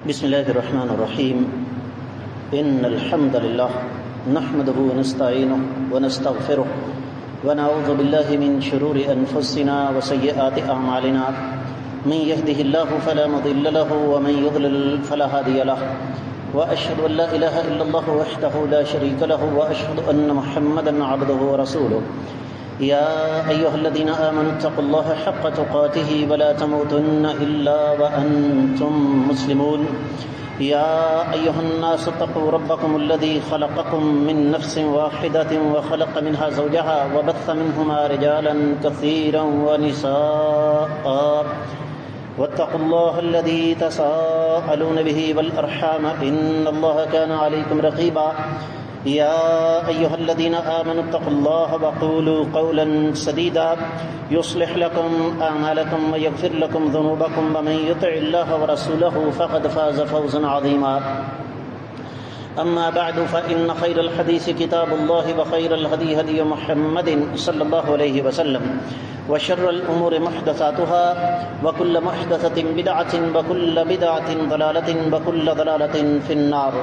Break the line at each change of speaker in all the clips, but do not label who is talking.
بسم الله الرحمن الرحيم إن الحمد لله نحمده ونستعينه ونستغفره ونعوذ بالله من شرور أنفسنا وسيئات أعمالنا من يهده الله فلا مضل له ومن يضلل فلا هادي له وأشهد أن لا إله إلا الله وحده لا شريك له وأشهد أن محمدا عبده ورسوله يا أيها الذين آمنوا اتقوا الله حق تقاته ولا تموتن إلا وأنتم مسلمون يا أيها الناس اتقوا ربكم الذي خلقكم من نفس واحدة وخلق منها زوجها وبث منهما رجالا كثيرا ونساء واتقوا الله الذي تساءلون به والأرحام إن الله كان عليكم رقيبا يا أيها الذين آمنوا اتقوا الله وقولوا قولا سديدا يصلح لكم أعمالكم ويغفر لكم ذنوبكم ومن يطع الله ورسوله فقد فاز فوزا عظيما أما بعد فإن خير الحديث كتاب الله وخير الهدي هدي محمد صلى الله عليه وسلم وشر الأمور محدثاتها وكل محدثة بدعة وكل بدعة ضلالة وكل ضلالة في النار.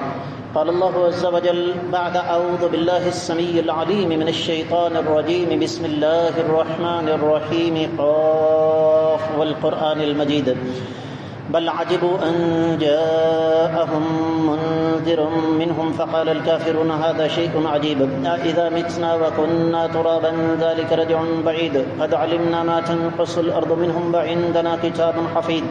قال الله عز وجل بعد أعوذ بالله السميع العليم من الشيطان الرجيم بسم الله الرحمن الرحيم قاف والقرآن المجيد بل عجبوا أن جاءهم منذر منهم فقال الكافرون هذا شيء عجيب أإذا متنا وكنا ترابا ذلك رجع بعيد قد علمنا ما تنقص الأرض منهم وعندنا كتاب حفيظ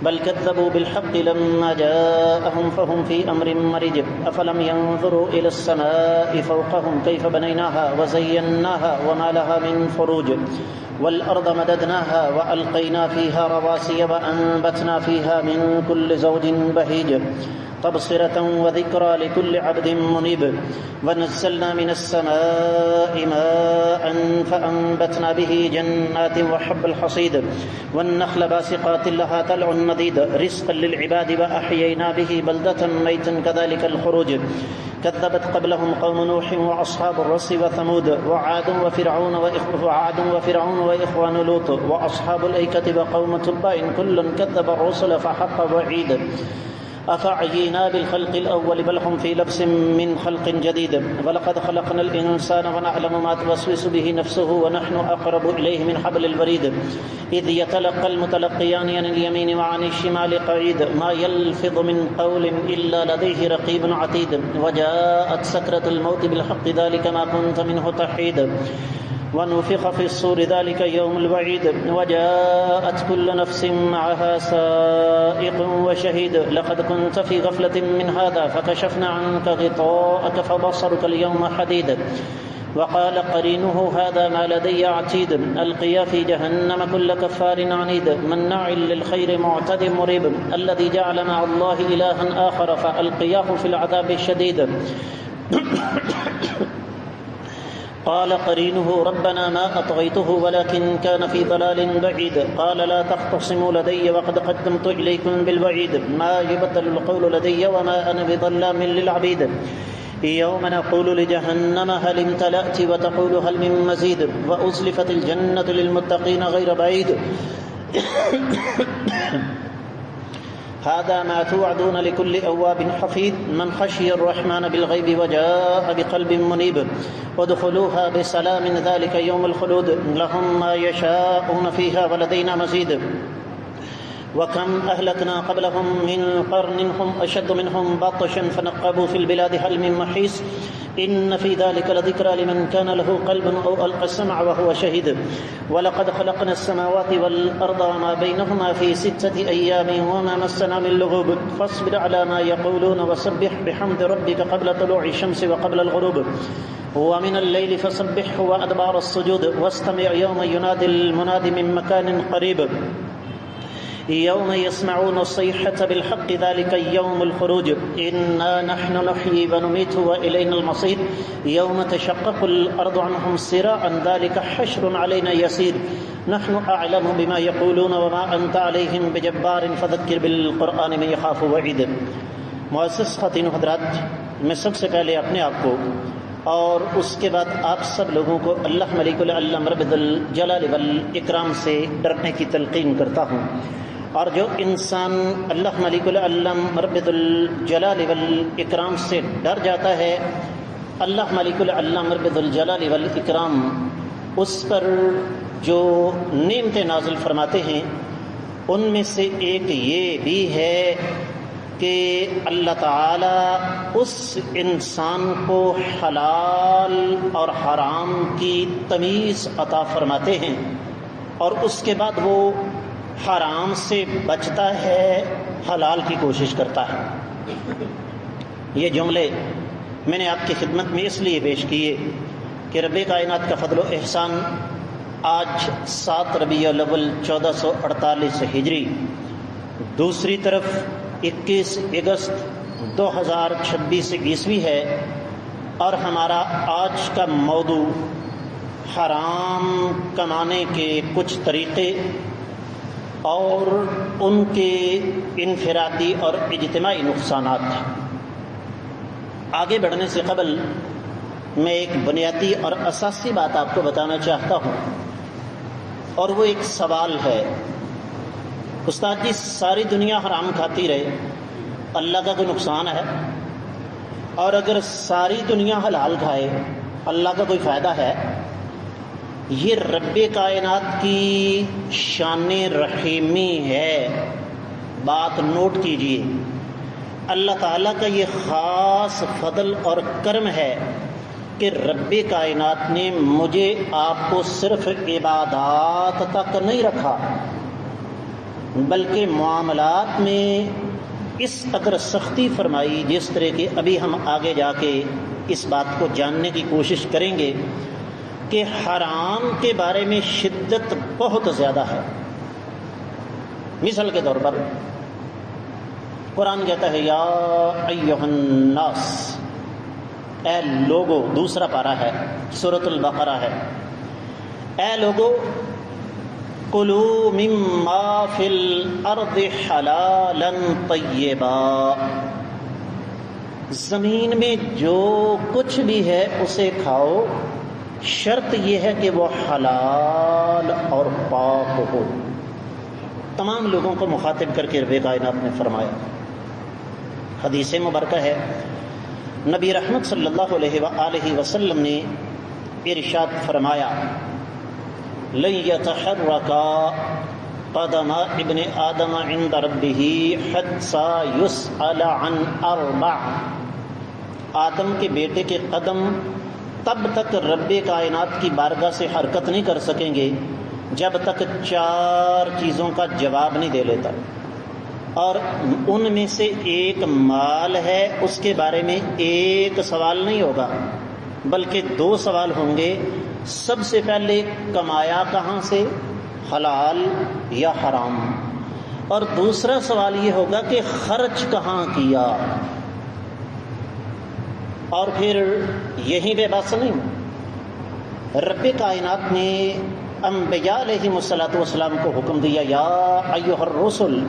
بل كذبوا بالحق لما جاءهم فهم في أمر مرج أفلم ينظروا إلى السماء فوقهم كيف بنيناها وزيناها وما لها من فروج والأرض مددناها وألقينا فيها رواسي وأنبتنا فيها من كل زوج بهيج تبصرة وذكرى لكل عبد منيب ونزلنا من السماء ماء فأنبتنا به جنات وحب الحصيد والنخل باسقات لها طلع نضيد رزقا للعباد وأحيينا به بلدة ميتا كذلك الخروج كذبت قبلهم قوم نوح وأصحاب الرس وثمود وعاد وفرعون وإخوان لوط وأصحاب الأيكة وقوم تبع كل كذب الرسل فحق وعيد أفعينا بالخلق الأول بل هم في لبس من خلق جديد ولقد خلقنا الإنسان ونعلم ما توسوس به نفسه ونحن أقرب إليه من حبل الوريد إذ يتلقى المتلقيان عن اليمين وعن الشمال قعيد ما يلفظ من قول إلا لديه رقيب عتيد وجاءت سكرة الموت بالحق ذلك ما كنت منه تحيد ونفخ في الصور ذلك يوم الوعيد وجاءت كل نفس معها سائق وشهيد لقد كنت في غفلة من هذا فكشفنا عنك غطاءك فبصرك اليوم حديد وقال قرينه هذا ما لدي عتيد ألقيا في جهنم كل كفار عنيد مناع للخير معتد مريب الذي جعل مع الله إلها آخر فألقياه في العذاب الشديد قال قرينه ربنا ما أطغيته ولكن كان في ضلال بعيد قال لا تختصموا لدي وقد قدمت إليكم بالوعيد ما يبدل القول لدي وما أنا بظلام للعبيد يوم نقول لجهنم هل امتلأت وتقول هل من مزيد وأزلفت الجنة للمتقين غير بعيد هذا ما توعدون لكل أواب حفيظ من خشي الرحمن بالغيب وجاء بقلب منيب ادخلوها بسلام ذلك يوم الخلود لهم ما يشاءون فيها ولدينا مزيد وكم أهلكنا قبلهم من قرن هم أشد منهم بطشا فنقبوا في البلاد هل من محيص إن في ذلك لذكرى لمن كان له قلب أو ألقى السمع وهو شهيد ولقد خلقنا السماوات والأرض وما بينهما في 6 أيام وما مسنا من لغوب فاصبر على ما يقولون وسبح بحمد ربك قبل طلوع الشمس وقبل الغروب ومن الليل فسبحه وأدبار السجود واستمع يوم ينادي المنادي من مكان قريب يوم يسمعون الصيحة بالحق ذلك يوم الخروج إنا نحن نحيي ونميت وإلينا المصير يوم تشقق الأرض عنهم سراعا ذلك حشر علينا يسير نحن أعلم بما يقولون وما أنت عليهم بجبار فذكر بالقرآن من يخاف وعيد. معزز خواتین و حضرات، میں سب سے پہلے اپنے آپ کو اور اس کے بعد آپ سب لوگوں کو اللہ ملک العلم رب الجلال والاکرام سے ڈرنے کی تلقین کرتا ہوں. اور جو انسان اللہ ملک العلم رب الجلال والاکرام سے ڈر جاتا ہے، اللہ ملک العلم رب الجلال والاکرام اس پر جو نعمتیں نازل فرماتے ہیں ان میں سے ایک یہ بھی ہے کہ اللہ تعالی اس انسان کو حلال اور حرام کی تمیز عطا فرماتے ہیں، اور اس کے بعد وہ حرام سے بچتا ہے، حلال کی کوشش کرتا ہے۔ یہ جملے میں نے آپ کی خدمت میں اس لیے پیش کیے کہ رب کائنات کا فضل و احسان آج 7 ربیع الاول 1448 ہجری، دوسری طرف 21 اگست 2026 عیسوی ہے، اور ہمارا آج کا موضوع حرام کمانے کے کچھ طریقے اور ان کے انفرادی اور اجتماعی نقصانات ہیں۔ آگے بڑھنے سے قبل میں ایک بنیادی اور اساسی بات آپ کو بتانا چاہتا ہوں، اور وہ ایک سوال ہے۔ استاد جی، ساری دنیا حرام کھاتی رہے، اللہ کا کوئی نقصان ہے؟ اور اگر ساری دنیا حلال کھائے، اللہ کا کوئی فائدہ ہے؟ یہ رب کائنات کی شان رحیمی ہے، بات نوٹ کیجئے۔ اللہ تعالیٰ کا یہ خاص فضل اور کرم ہے کہ رب کائنات نے مجھے آپ کو صرف عبادات تک نہیں رکھا، بلکہ معاملات میں اس قدر سختی فرمائی، جس طرح کہ ابھی ہم آگے جا کے اس بات کو جاننے کی کوشش کریں گے کہ حرام کے بارے میں شدت بہت زیادہ ہے۔ مثال کے طور پر قرآن کہتا ہے یا ایھا الناس، اے لوگو، دوسرا پارہ ہے، سورۃ البقرہ ہے، اے لوگو، کلوا مما فی الارض حلالا طیبا، زمین میں جو کچھ بھی ہے اسے کھاؤ، شرط یہ ہے کہ وہ حلال اور پاک ہو۔ تمام لوگوں کو مخاطب کر کے رب کائنات نے فرمایا۔ حدیث مبارکہ ہے، نبی رحمت صلی اللہ علیہ وآلہ وسلم نے ارشاد فرمایا، لن يتحرك قدم ابن آدم عند ربه حتى يسأل عن 4، آدم کے بیٹے کے قدم تب تک رب کائنات کی بارگاہ سے حرکت نہیں کر سکیں گے جب تک 4 چیزوں کا جواب نہیں دے لیتا، اور ان میں سے ایک مال ہے، اس کے بارے میں ایک سوال نہیں ہوگا بلکہ 2 سوال ہوں گے۔ سب سے پہلے کمایا کہاں سے، حلال یا حرام، اور دوسرا سوال یہ ہوگا کہ خرچ کہاں کیا۔ اور پھر یہیں پہ بات نہیں، رب کائنات نے انبیاء علیہم الصلاۃ والسلام کو حکم دیا، یا ایھا الرسل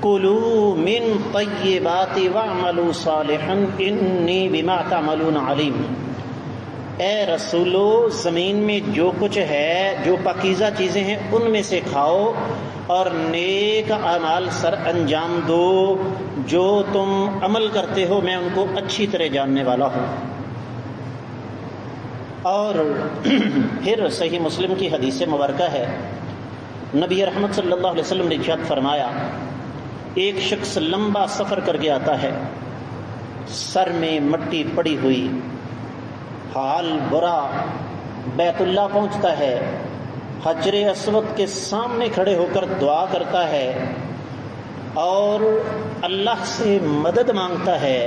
کلوا من طیبات واعملوا صالحا انی بما تعملون علیم، اے رسولو، زمین میں جو کچھ ہے، جو پاکیزہ چیزیں ہیں، ان میں سے کھاؤ اور نیک اعمال سر انجام دو، جو تم عمل کرتے ہو میں ان کو اچھی طرح جاننے والا ہوں۔ اور پھر صحیح مسلم کی حدیث مبارکہ ہے، نبی رحمت صلی اللہ علیہ وسلم نے ارشاد فرمایا، ایک شخص لمبا سفر کر کے آتا ہے، سر میں مٹی پڑی ہوئی، حال برا، بیت اللہ پہنچتا ہے، حجر اسود کے سامنے کھڑے ہو کر دعا کرتا ہے اور اللہ سے مدد مانگتا ہے۔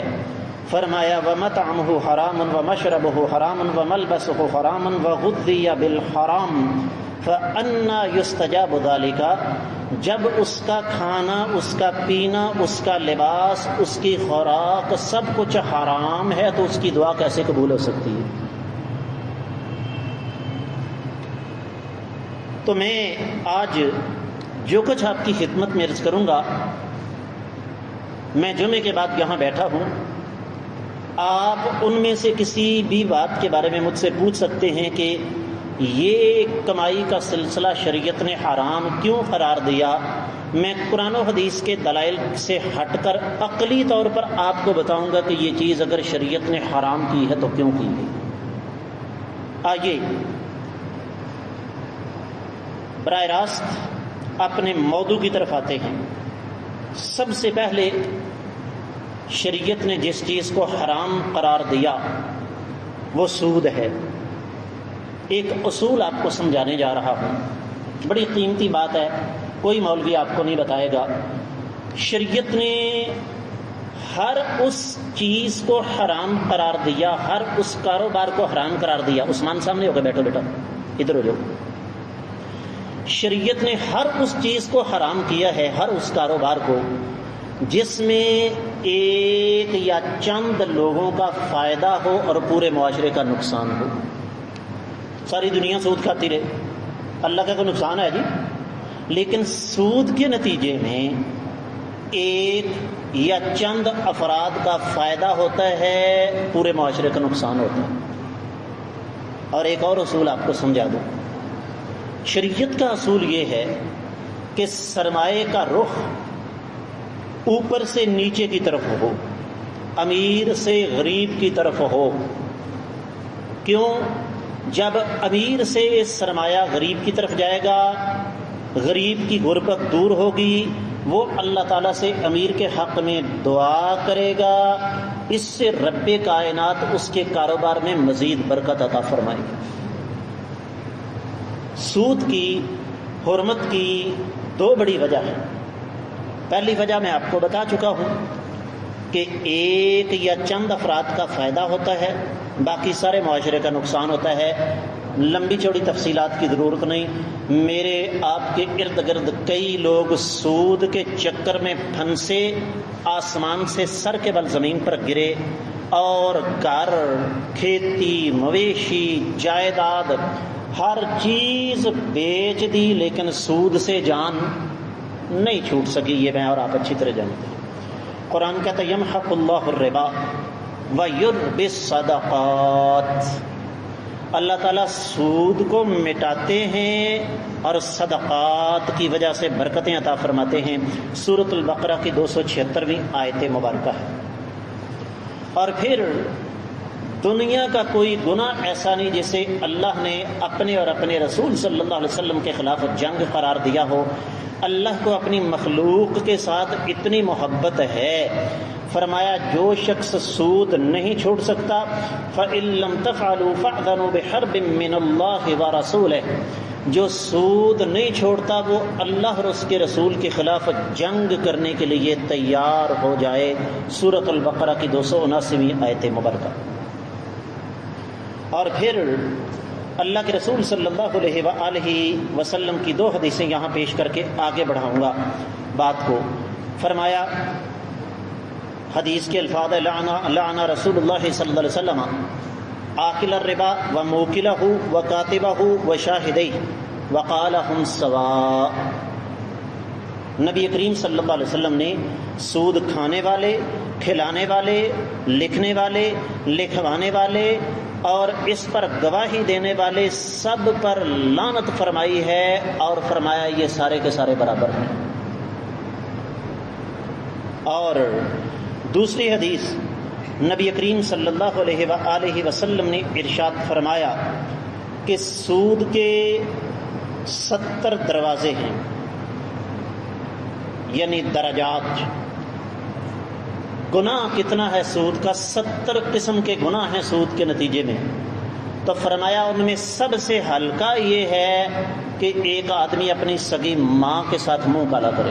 فرمایا وَمَطْعَمُهُ حَرَامٌ وَمَشْرَبُهُ حَرَامٌ وَمَلْبَسُهُ حَرَامٌ وَغُذِّيَ بِالْحَرَامِ فَأَنَّى يُسْتَجَابُ ذَلِكَ، جب اس کا کھانا، اس کا پینا، اس کا لباس، اس کی خوراک سب کچھ حرام ہے تو اس کی دعا کیسے قبول ہو سکتی ہے؟ تو میں آج جو کچھ آپ کی خدمت میں عرض کروں گا، میں جمعے کے بعد یہاں بیٹھا ہوں، آپ ان میں سے کسی بھی بات کے بارے میں مجھ سے پوچھ سکتے ہیں کہ یہ کمائی کا سلسلہ شریعت نے حرام کیوں قرار دیا، میں قرآن و حدیث کے دلائل سے ہٹ کر عقلی طور پر آپ کو بتاؤں گا کہ یہ چیز اگر شریعت نے حرام کی ہے تو کیوں کی گئی۔ آئیے براہ راست اپنے موضوع کی طرف آتے ہیں۔ سب سے پہلے شریعت نے جس چیز کو حرام قرار دیا وہ سود ہے۔ ایک اصول آپ کو سمجھانے جا رہا ہوں، بڑی قیمتی بات ہے، کوئی مولوی آپ کو نہیں بتائے گا۔ شریعت نے ہر اس چیز کو حرام قرار دیا، ہر اس کاروبار کو حرام قرار دیا۔ عثمان سامنے ہو گئے، بیٹھو بیٹا، ادھر ہو جاؤ۔ شریعت نے ہر اس چیز کو حرام کیا ہے، ہر اس کاروبار کو جس میں ایک یا چند لوگوں کا فائدہ ہو اور پورے معاشرے کا نقصان ہو۔ ساری دنیا سود کھاتی رہے، اللہ کا کوئی نقصان ہے جی؟ لیکن سود کے نتیجے میں ایک یا چند افراد کا فائدہ ہوتا ہے، پورے معاشرے کا نقصان ہوتا ہے۔ اور ایک اور اصول آپ کو سمجھا دوں، شریعت کا اصول یہ ہے کہ سرمایے کا رخ اوپر سے نیچے کی طرف ہو، امیر سے غریب کی طرف ہو۔ کیوں؟ جب امیر سے سرمایہ غریب کی طرف جائے گا، غریب کی غربت دور ہوگی، وہ اللہ تعالیٰ سے امیر کے حق میں دعا کرے گا، اس سے رب کائنات اس کے کاروبار میں مزید برکت عطا فرمائے گا۔ سود کی حرمت کی دو بڑی وجہ ہیں۔ پہلی وجہ میں آپ کو بتا چکا ہوں کہ ایک یا چند افراد کا فائدہ ہوتا ہے، باقی سارے معاشرے کا نقصان ہوتا ہے۔ لمبی چوڑی تفصیلات کی ضرورت نہیں، میرے آپ کے ارد گرد کئی لوگ سود کے چکر میں پھنسے، آسمان سے سر کے بل زمین پر گرے اور گھر، کھیتی، مویشی، جائیداد، ہر چیز بیچ دی، لیکن سود سے جان نہیں چھوٹ سکی۔ یہ میں اور آپ اچھی طرح جانتے ہیں۔ قرآن کہتا ہے یمحق اللہ الربا ویربی الصدقات، اللہ تعالیٰ سود کو مٹاتے ہیں اور صدقات کی وجہ سے برکتیں عطا فرماتے ہیں۔ سورۃ البقرہ کی 276ویں آیت مبارکہ ہے۔ اور پھر دنیا کا کوئی گناہ ایسا نہیں جسے اللہ نے اپنے اور اپنے رسول صلی اللہ علیہ وسلم کے خلاف جنگ قرار دیا ہو۔ اللہ کو اپنی مخلوق کے ساتھ اتنی محبت ہے، فرمایا جو شخص سود نہیں چھوڑ سکتا فَإِن لَّمْ تَفْعَلُوا فَأْذَنُوا بِحَرْبٍ مِّنَ اللَّهِ وَرَسُولِهِ، جو سود نہیں چھوڑتا وہ اللہ اور اس کے رسول کے خلاف جنگ کرنے کے لیے تیار ہو جائے۔ سورۃ البقرہ کی 279ویں آیت مبارکہ۔ اور پھر اللہ کے رسول صلی اللہ علیہ وآلہ وسلم کی دو حدیثیں یہاں پیش کر کے آگے بڑھاؤں گا بات کو۔ فرمایا، حدیث کے الفاظ لعن رسول اللہ صلی اللہ علیہ وسلم آکل الربا و موکلہ و کاتبہ و شاہدیہ وقال ہم سواء۔ نبی کریم صلی اللہ علیہ وسلم نے سود کھانے والے، کھلانے والے، لکھنے والے، لکھوانے والے اور اس پر گواہی دینے والے سب پر لعنت فرمائی ہے، اور فرمایا یہ سارے کے سارے برابر ہیں۔ اور دوسری حدیث نبی کریم صلی اللہ علیہ وآلہ وسلم نے ارشاد فرمایا کہ سود کے 70 دروازے ہیں، یعنی درجات۔ گناہ کتنا ہے سود کا؟ 70 قسم کے گناہ ہیں سود کے نتیجے میں۔ تو فرمایا ان میں سب سے ہلکا یہ ہے کہ ایک آدمی اپنی سگی ماں کے ساتھ منہ کالا کرے۔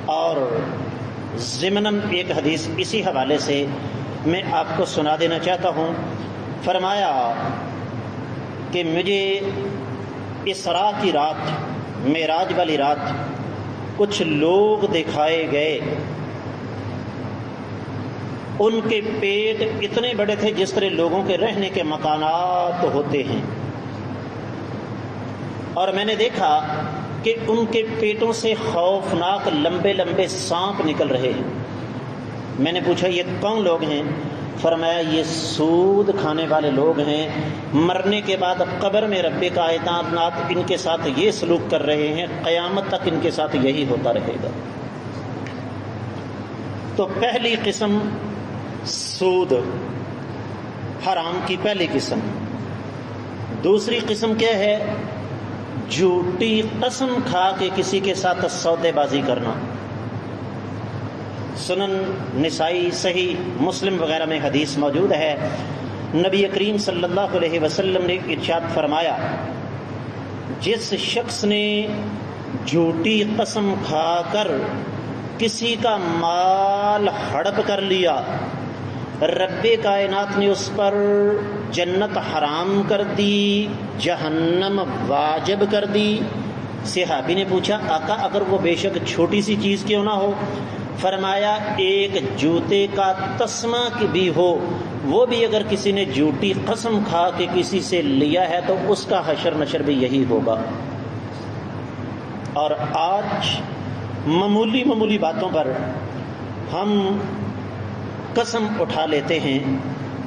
اور ضمناً ایک حدیث اسی حوالے سے میں آپ کو سنا دینا چاہتا ہوں۔ فرمایا کہ مجھے اسراء کی رات، معراج والی رات، کچھ لوگ دکھائے گئے، ان کے پیٹ اتنے بڑے تھے جس طرح لوگوں کے رہنے کے مکانات ہوتے ہیں، اور میں نے دیکھا کہ ان کے پیٹوں سے خوفناک لمبے لمبے سانپ نکل رہے ہیں۔ میں نے پوچھا یہ کون لوگ ہیں؟ فرمایا یہ سود کھانے والے لوگ ہیں، مرنے کے بعد قبر میں رب کائنات ان کے ساتھ یہ سلوک کر رہے ہیں، قیامت تک ان کے ساتھ یہی ہوتا رہے گا۔ تو پہلی قسم سود، حرام کی پہلی قسم۔ دوسری قسم کیا ہے؟ جھوٹی قسم کھا کے کسی کے ساتھ سودے بازی کرنا۔ سنن نسائی، صحیح مسلم وغیرہ میں حدیث موجود ہے، نبی کریم صلی اللہ علیہ وسلم نے ارشاد فرمایا، جس شخص نے جھوٹی قسم کھا کر کسی کا مال ہڑپ کر لیا، رب کائنات نے اس پر جنت حرام کر دی، جہنم واجب کر دی۔ صحابی نے پوچھا، آقا اگر وہ بے شک چھوٹی سی چیز کیوں نہ ہو؟ فرمایا ایک جوتے کا تسمہ بھی ہو، وہ بھی اگر کسی نے جھوٹی قسم کھا کے کسی سے لیا ہے تو اس کا حشر نشر بھی یہی ہوگا۔ اور آج معمولی باتوں پر ہم قسم اٹھا لیتے ہیں۔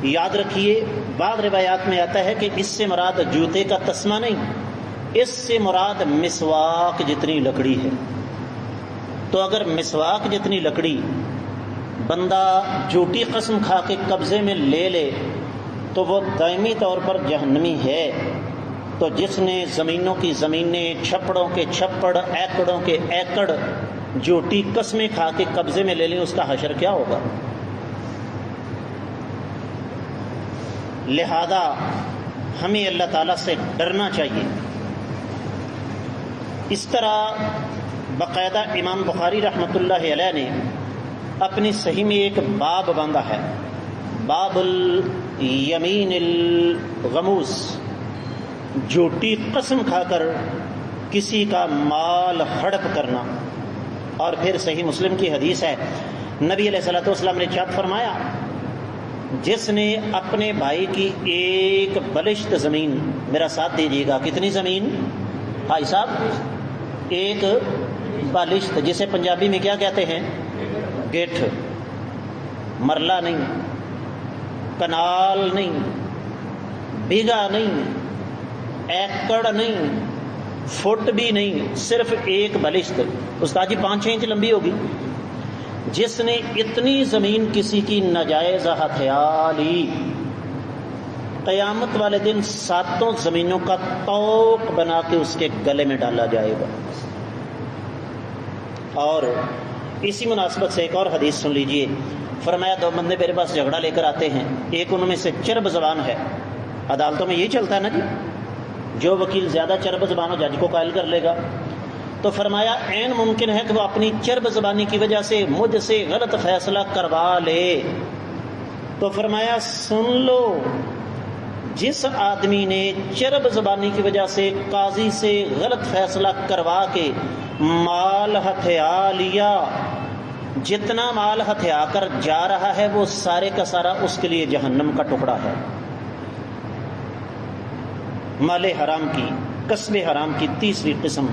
یاد رکھیے، بعض روایات میں آتا ہے کہ اس سے مراد جوتے کا تسمہ نہیں، اس سے مراد مسواک جتنی لکڑی ہے۔ تو اگر مسواک جتنی لکڑی بندہ جھوٹی قسم کھا کے قبضے میں لے لے تو وہ دائمی طور پر جہنمی ہے۔ تو جس نے زمینوں کی زمینیں، چھپڑوں کے چھپڑ، ایکڑوں کے ایکڑ جھوٹی قسمیں کھا کے قبضے میں لے لیں، اس کا حشر کیا ہوگا؟ لہذا ہمیں اللہ تعالیٰ سے ڈرنا چاہیے۔ اس طرح باقاعدہ امام بخاری رحمۃ اللہ علیہ نے اپنی صحیح میں ایک باب باندھا ہے، باب الیمین الغموس، جھوٹی قسم کھا کر کسی کا مال ہڑپ کرنا۔ اور پھر صحیح مسلم کی حدیث ہے، نبی علیہ الصلوۃ والسلام نے ارشاد فرمایا، جس نے اپنے بھائی کی ایک بلشت زمین، میرا ساتھ دیجیے گا، کتنی زمین بھائی صاحب؟ ایک بالشت، جسے پنجابی میں کیا کہتے ہیں؟ گیٹھ۔ مرلہ نہیں، کنال نہیں، بیگھا نہیں، ایکڑ نہیں، فٹ بھی نہیں، صرف ایک بالشت، استاد جی 5-6 انچ لمبی ہوگی۔ جس نے اتنی زمین کسی کی ناجائز ہتھیا لی، قیامت والے دن 7 زمینوں کا طوق بنا کے اس کے گلے میں ڈالا جائے گا۔ اور اسی مناسبت سے ایک اور حدیث سن لیجئے، فرمایا 2 بندے میرے پاس جھگڑا لے کر آتے ہیں، ایک ان میں سے چرب زبان ہے، عدالتوں میں یہی چلتا ہے نا جی، جو وکیل زیادہ چرب زبان ہو جج کو قائل کر لے گا۔ تو فرمایا عین ممکن ہے کہ وہ اپنی چرب زبانی کی وجہ سے مجھ سے غلط فیصلہ کروا لے۔ تو فرمایا سن لو، جس آدمی نے چرب زبانی کی وجہ سے قاضی سے غلط فیصلہ کروا کے مال ہتھیا لیا، جتنا مال ہتھیا کر جا رہا ہے وہ سارے کا سارا اس کے لیے جہنم کا ٹکڑا ہے۔ مال حرام کی، کسب حرام کی تیسری قسم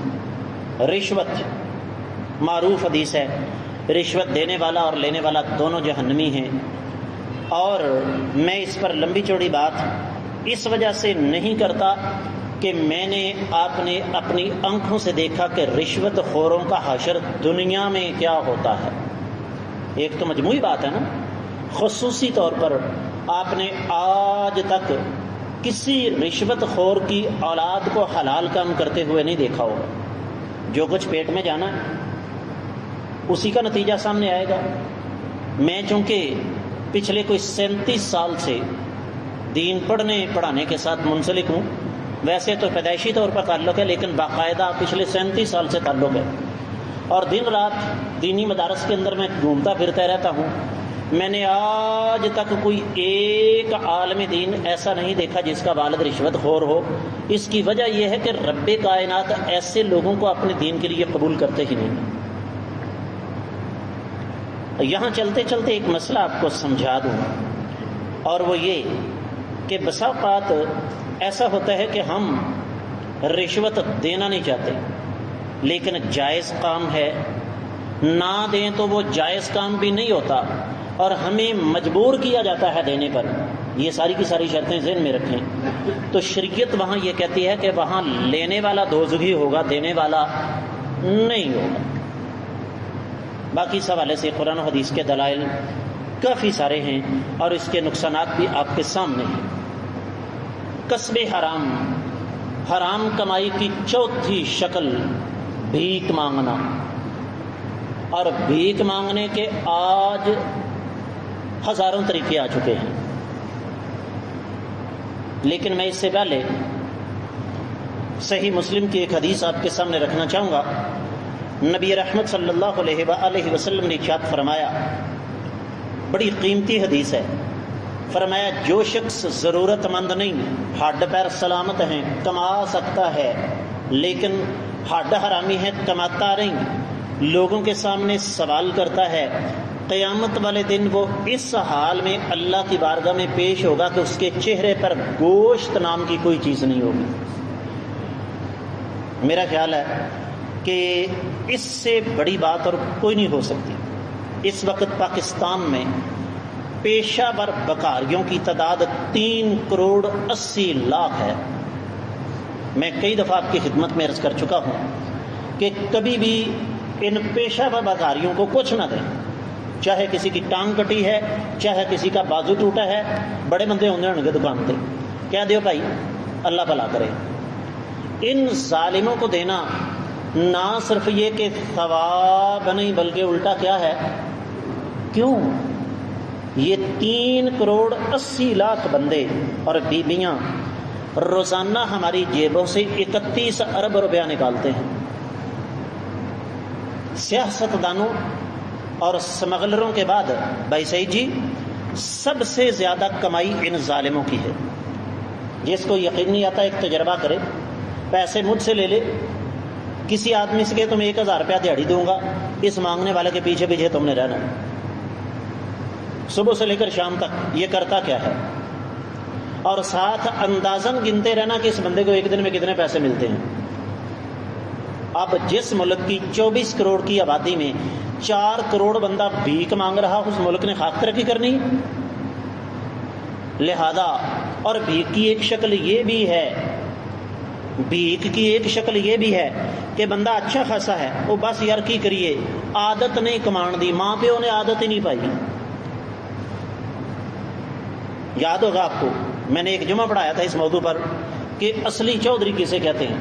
رشوت۔ معروف حدیث ہے، رشوت دینے والا اور لینے والا دونوں جہنمی ہیں۔ اور میں اس پر لمبی چوڑی بات اس وجہ سے نہیں کرتا کہ میں نے آپ نے اپنی آنکھوں سے دیکھا کہ رشوت خوروں کا حشر دنیا میں کیا ہوتا ہے۔ ایک تو مجموعی بات ہے نا، خصوصی طور پر آپ نے آج تک کسی رشوت خور کی اولاد کو حلال کام کرتے ہوئے نہیں دیکھا ہوگا۔ جو کچھ پیٹ میں جانا ہے اسی کا نتیجہ سامنے آئے گا۔ میں چونکہ پچھلے کوئی 37 سال سے دین پڑھانے کے ساتھ منسلک ہوں، ویسے تو پیدائشی طور پر تعلق ہے لیکن باقاعدہ پچھلے 37 سال سے تعلق ہے، اور دن رات دینی مدارس کے اندر میں گھومتا پھرتا رہتا ہوں۔ میں نے آج تک کوئی ایک عالم دین ایسا نہیں دیکھا جس کا والد رشوت خور ہو۔ اس کی وجہ یہ ہے کہ رب کائنات ایسے لوگوں کو اپنے دین کے لیے قبول کرتے ہی نہیں۔ یہاں چلتے چلتے ایک مسئلہ آپ کو سمجھا دوں، اور وہ یہ کہ بسا اوقات ایسا ہوتا ہے کہ ہم رشوت دینا نہیں چاہتے لیکن جائز کام ہے، نہ دیں تو وہ جائز کام بھی نہیں ہوتا، اور ہمیں مجبور کیا جاتا ہے دینے پر، یہ ساری کی ساری شرطیں ذہن میں رکھیں، تو شریعت وہاں یہ کہتی ہے کہ وہاں لینے والا دوزخی ہوگا، دینے والا نہیں ہوگا۔ باقی اس حوالے سے قرآن و حدیث کے دلائل کافی سارے ہیں اور اس کے نقصانات بھی آپ کے سامنے ہیں۔ کسب حرام، حرام کمائی کی چوتھی شکل بھیک مانگنا، اور بھیک مانگنے کے آج ہزاروں طریقے آ چکے ہیں، لیکن میں اس سے پہلے صحیح مسلم کی ایک حدیث آپ کے سامنے رکھنا چاہوں گا۔ نبی رحمت صلی اللہ علیہ وآلہ وسلم نے ارشاد فرمایا، بڑی قیمتی حدیث ہے، فرمایا جو شخص ضرورت مند نہیں، ہڈ پیر سلامت ہیں، کما سکتا ہے لیکن ہڈ حرامی ہے، کماتا نہیں، لوگوں کے سامنے سوال کرتا ہے، قیامت والے دن وہ اس حال میں اللہ کی بارگاہ میں پیش ہوگا کہ اس کے چہرے پر گوشت نام کی کوئی چیز نہیں ہوگی۔ میرا خیال ہے کہ اس سے بڑی بات اور کوئی نہیں ہو سکتی۔ اس وقت پاکستان میں پیشہ ور بکاریوں کی تعداد 3,80,00,000 ہے۔ میں کئی دفعہ آپ کی خدمت میں عرض کر چکا ہوں کہ کبھی بھی ان پیشہ ور بکاریوں کو کچھ نہ دیں، چاہے کسی کی ٹانگ کٹی ہے، چاہے کسی کا بازو ٹوٹا ہے، بڑے بندے ہوں گے دکان پہ، کہہ دیو بھائی اللہ بھلا کرے۔ ان ظالموں کو دینا نہ صرف یہ کہ ثواب نہیں بلکہ الٹا کیا ہے، کیوں؟ یہ 3,80,00,000 بندے اور بیویاں روزانہ ہماری جیبوں سے 31 ارب روپیہ نکالتے ہیں۔ سیاست دانوں اور سمگلروں کے بعد بھائی سعید جی سب سے زیادہ کمائی ان ظالموں کی ہے۔ جس کو یقین نہیں آتا ایک تجربہ کرے، پیسے مجھ سے لے لے، کسی آدمی سے کہ تمہیں 1,000 روپیہ دیہڑی دوں گا، اس مانگنے والے کے پیچھے پیچھے تم نے رہنا، صبح سے لے کر شام تک یہ کرتا کیا ہے، اور ساتھ اندازن گنتے رہنا کہ اس بندے کو ایک دن میں کتنے پیسے ملتے ہیں۔ اب جس ملک کی 24 کروڑ کی آبادی میں 4 کروڑ بندہ بھیک مانگ رہا، اس ملک نے خاک ترقی کرنی؟ لہذا اور بھیک کی ایک شکل یہ بھی ہے، بھیک کی ایک شکل یہ بھی ہے کہ بندہ اچھا خاصا ہے، وہ بس یار کی کریے، عادت نہیں کمان دی، ماں پیو نے عادت ہی نہیں پائی۔ یاد ہوگا آپ کو میں نے ایک جمعہ پڑھایا تھا اس موضوع پر کہ اصلی چودھری کسے کہتے ہیں،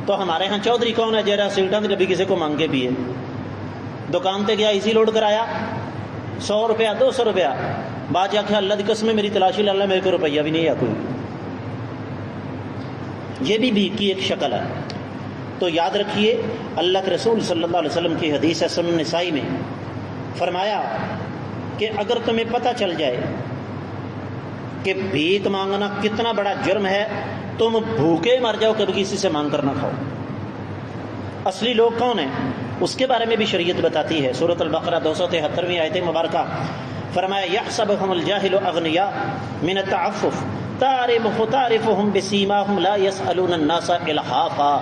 تو ہمارے ہاں چودھری کون ہے؟ جہاں سیٹاں کبھی کسی کو مانگ کے پیے، دکان تے گیا ایزی لوڈ کرایا 100 روپیہ 200 روپیہ، بعد جا کے اللہ دی قسم میری تلاشی لالا میرے کو روپیہ بھی نہیں ہے کوئی۔ یہ بھی بھیک کی ایک شکل ہے۔ تو یاد رکھیے اللہ کے رسول صلی اللہ علیہ وسلم کی حدیث ہے سنن نسائی میں، فرمایا کہ اگر تمہیں پتہ چل جائے کہ بھیک مانگنا کتنا بڑا جرم ہے، تم بھوکے مر جاؤ، کبھی کسی سے مانگ کر نہ کھاؤ۔ اصلی لوگ کون ہیں اس کے بارے میں بھی شریعت بتاتی ہے۔ سورۃ البقرہ 273ویں آیت مبارکہ، فرمایا یحسبهم الجاہل اغنیاء من التعفف تعرفهم بسیماهم لا يسألون الناس الحافا،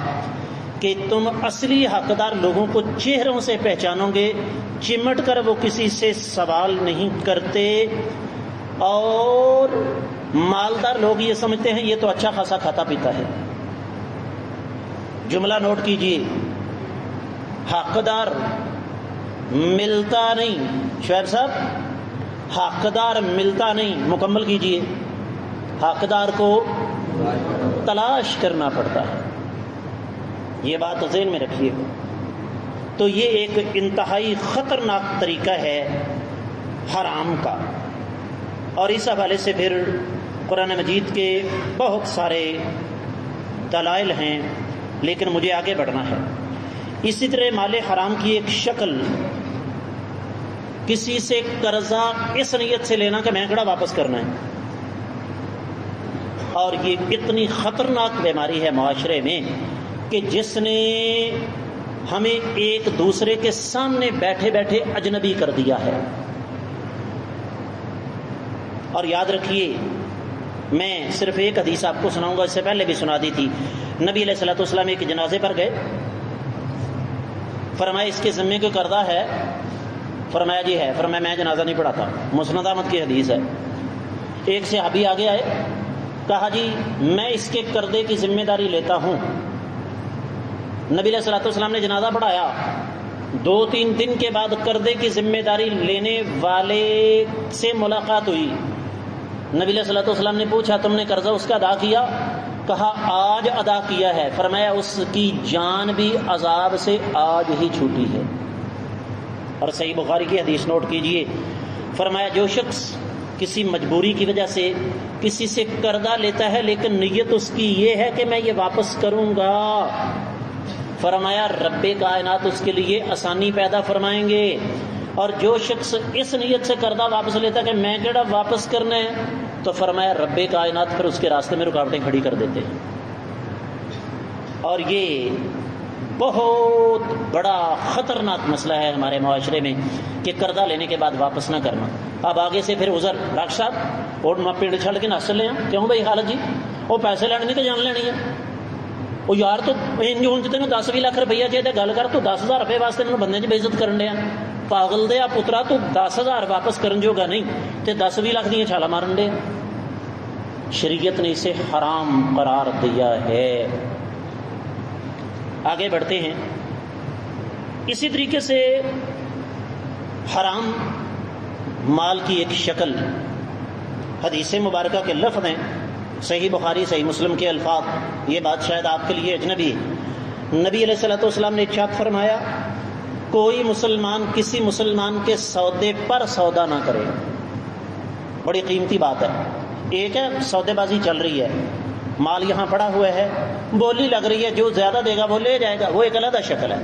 کہ تم اصلی حقدار لوگوں کو چہروں سے پہچانو گے، چمٹ کر وہ کسی سے سوال نہیں کرتے، اور مالدار لوگ یہ سمجھتے ہیں یہ تو اچھا خاصا کھاتا پیتا ہے۔ جملہ نوٹ کیجئے، حقدار ملتا نہیں، شعیب صاحب حقدار ملتا نہیں، مکمل کیجئے، حقدار کو تلاش کرنا پڑتا ہے، یہ بات ذہن میں رکھیے۔ تو یہ ایک انتہائی خطرناک طریقہ ہے حرام کا، اور اس حوالے سے پھر قرآن مجید کے بہت سارے دلائل ہیں، لیکن مجھے آگے بڑھنا ہے۔ اسی طرح مال حرام کی ایک شکل کسی سے قرضہ اس نیت سے لینا کہ میں کڑا واپس کرنا ہے، اور یہ اتنی خطرناک بیماری ہے معاشرے میں کہ جس نے ہمیں ایک دوسرے کے سامنے بیٹھے بیٹھے اجنبی کر دیا ہے۔ اور یاد رکھیے، میں صرف ایک حدیث آپ کو سناؤں گا، اس سے پہلے بھی سنا دی تھی۔ نبی علیہ الصلوۃ والسلام ایک جنازے پر گئے، فرمایا اس کے ذمے کو قرضہ ہے، فرمایا جی ہے. فرمایا میں جنازہ نہیں پڑھاتا. مسند احمد کی حدیث ہے. ایک صحابی آگے آئے, کہا جی میں اس کے قرضے کی ذمہ داری لیتا ہوں. نبی علیہ الصلوۃ والسلام نے جنازہ پڑھایا. 2-3 دن کے بعد قرضے کی ذمہ داری لینے والے سے ملاقات ہوئی. نبی علیہ الصلوۃ والسلام نے پوچھا تم نے قرضہ اس کا ادا کیا؟ کہا آج ادا کیا ہے. فرمایا اس کی جان بھی عذاب سے آج ہی چھوٹی ہے. اور صحیح بخاری کی حدیث نوٹ کیجئے. فرمایا جو شخص کسی مجبوری کی وجہ سے کسی سے قرضہ لیتا ہے لیکن نیت اس کی یہ ہے کہ میں یہ واپس کروں گا, فرمایا رب کائنات اس کے لیے آسانی پیدا فرمائیں گے. اور جو شخص اس نیت سے قرضہ واپس لیتا ہے کہ میں کیڑا واپس کرنا ہے, تو فرمایا رب کائنات پھر اس کے راستے میں رکاوٹیں کھڑی کر دیتے ہیں. اور یہ بہت بڑا خطرناک مسئلہ ہے ہمارے معاشرے میں کہ قرضہ لینے کے بعد واپس نہ کرنا. اب آگے سے پھر عذر ڈاکٹر صاحب اور پیڑ چھڑ کے نس لیں. کیوں بھائی خالد جی وہ پیسے لینے کہ جان لینی ہے. وہ یار تو تینوں 10-20 لاکھ روپیہ چاہیے گل کر, تو 10,000 روپے واسطے میں بندے کی بے عزت کرن دیا. پاگل دیا پترا, تو 10,000 واپس کرن جو گا نہیں تے 10-20 لاکھ دیا چھالا مارن دے. شریعت نے اسے حرام قرار دیا ہے. آگے بڑھتے ہیں. اسی طریقے سے حرام مال کی ایک شکل, حدیث مبارکہ کے لفظ ہیں, صحیح بخاری صحیح مسلم کے الفاظ, یہ بات شاید آپ کے لیے اجنبی ہے. نبی علیہ الصلوۃ والسلام نے ارشاد فرمایا کوئی مسلمان کسی مسلمان کے سودے پر سودا نہ کرے. بڑی قیمتی بات ہے. ایک ہے سودے بازی چل رہی ہے, مال یہاں پڑا ہوا ہے, بولی لگ رہی ہے, جو زیادہ دے گا وہ لے جائے گا, وہ ایک علیحدہ شکل ہے.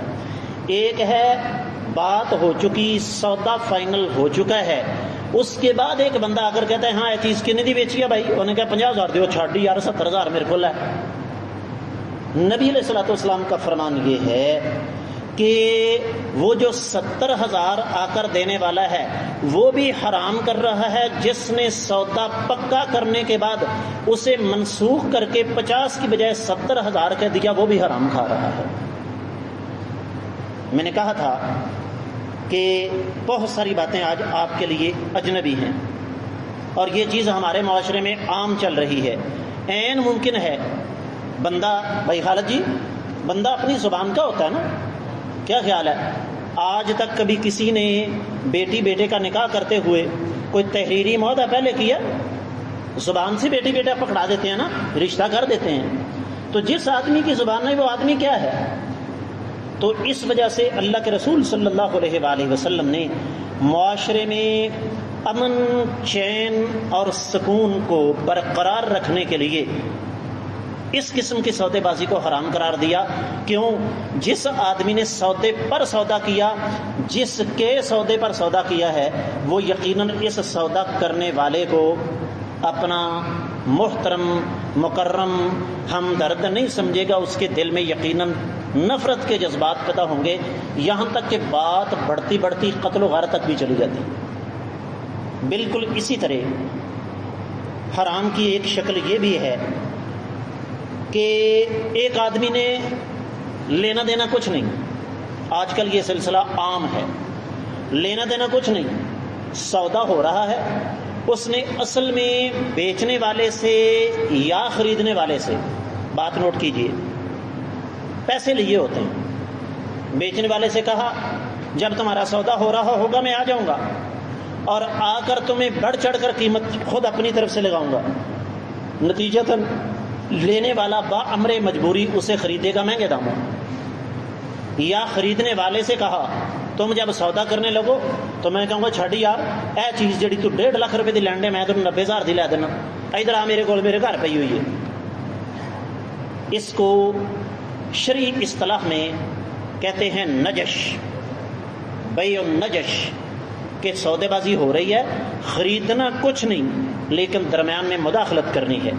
ایک ہے بات ہو چکی, سودا فائنل ہو چکا ہے, اس کے بعد ایک بندہ آ کر کہتا ہے ہاں یہ چیز کتنے دی بیچی ہے بھائی, انہوں نے کہا 50,000 دیو, چھاڑ دی یار 70,000 میرے کو ہے. نبی علیہ الصلوۃ والسلام کا فرمان یہ ہے کہ وہ جو 70,000 آ کر دینے والا ہے وہ بھی حرام کر رہا ہے جس نے سودا پکا کرنے کے بعد اسے منسوخ کر کے 50 کی بجائے 70,000 کہہ دیا, وہ بھی حرام کھا رہا ہے. میں نے کہا تھا کہ بہت ساری باتیں آج آپ کے لیے اجنبی ہیں اور یہ چیز ہمارے معاشرے میں عام چل رہی ہے. عین ممکن ہے بندہ, بھائی خالد جی بندہ اپنی زبان کا ہوتا ہے نا, کیا خیال ہے آج تک کبھی کسی نے بیٹی بیٹے کا نکاح کرتے ہوئے کوئی تحریری معاہدہ پہلے کیا؟ زبان سے بیٹی بیٹا پکڑا دیتے ہیں نا, رشتہ کر دیتے ہیں. تو جس آدمی کی زبان ہے وہ آدمی کیا ہے؟ تو اس وجہ سے اللہ کے رسول صلی اللہ علیہ وآلہ وسلم نے معاشرے میں امن چین اور سکون کو برقرار رکھنے کے لیے اس قسم کی سودے بازی کو حرام قرار دیا. کیوں؟ جس آدمی نے سودے پر سودا کیا, جس کے سودے پر سودا کیا ہے, وہ یقیناً اس سودا کرنے والے کو اپنا محترم مکرم ہمدرد نہیں سمجھے گا. اس کے دل میں یقیناً نفرت کے جذبات پیدا ہوں گے, یہاں تک کہ بات بڑھتی بڑھتی قتل و غارت تک بھی چلی جاتی. بالکل اسی طرح حرام کی ایک شکل یہ بھی ہے کہ ایک آدمی نے لینا دینا کچھ نہیں, آج کل یہ سلسلہ عام ہے, لینا دینا کچھ نہیں, سودا ہو رہا ہے, اس نے اصل میں بیچنے والے سے یا خریدنے والے سے, بات نوٹ کیجئے, پیسے لیے ہوتے ہیں, بیچنے والے سے کہا جب تمہارا سودا ہو رہا ہوگا میں آ جاؤں گا اور آ کر تمہیں بڑھ چڑھ کر قیمت خود اپنی طرف سے لگاؤں گا. نتیجتاً لینے والا با امر مجبوری اسے خریدے گا مہنگے داموں. یا خریدنے والے سے کہا تم جب سودا کرنے لگو تو میں کہوں گا چھڑ یار اے چیز جڑی تو 1.5 لاکھ روپے دی لینڈے میں تو 90,000 دی لے دینا, ادھر آ میرے کول, میرے گھر پئی ہوئی ہے. اس کو شرعی اصطلاح میں کہتے ہیں نجش, بیع النجش, کہ سودے بازی ہو رہی ہے, خریدنا کچھ نہیں لیکن درمیان میں مداخلت کرنی ہے.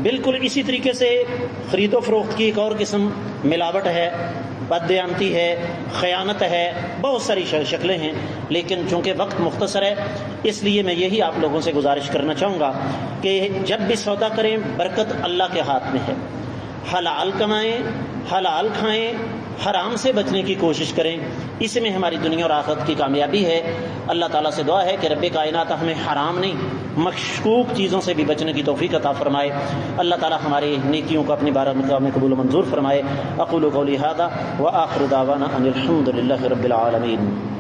بالکل اسی طریقے سے خرید و فروخت کی ایک اور قسم ملاوٹ ہے, بددیانتی ہے, خیانت ہے, بہت ساری شکلیں ہیں. لیکن چونکہ وقت مختصر ہے اس لیے میں یہی آپ لوگوں سے گزارش کرنا چاہوں گا کہ جب بھی سودا کریں برکت اللہ کے ہاتھ میں ہے. حلال کمائیں, حلال کھائیں, حرام سے بچنے کی کوشش کریں، اس میں ہماری دنیا اور آخرت کی کامیابی ہے۔ اللہ تعالیٰ سے دعا ہے کہ رب کائنات ہمیں حرام نہیں مشکوک چیزوں سے بھی بچنے کی توفیق عطا فرمائے۔ اللہ تعالیٰ ہماری نیکیوں کو اپنی بارگاہ میں قبول و منظور فرمائے۔ اقول قولی ھذا وآخر دعوانا ان الحمد للہ رب العالمین۔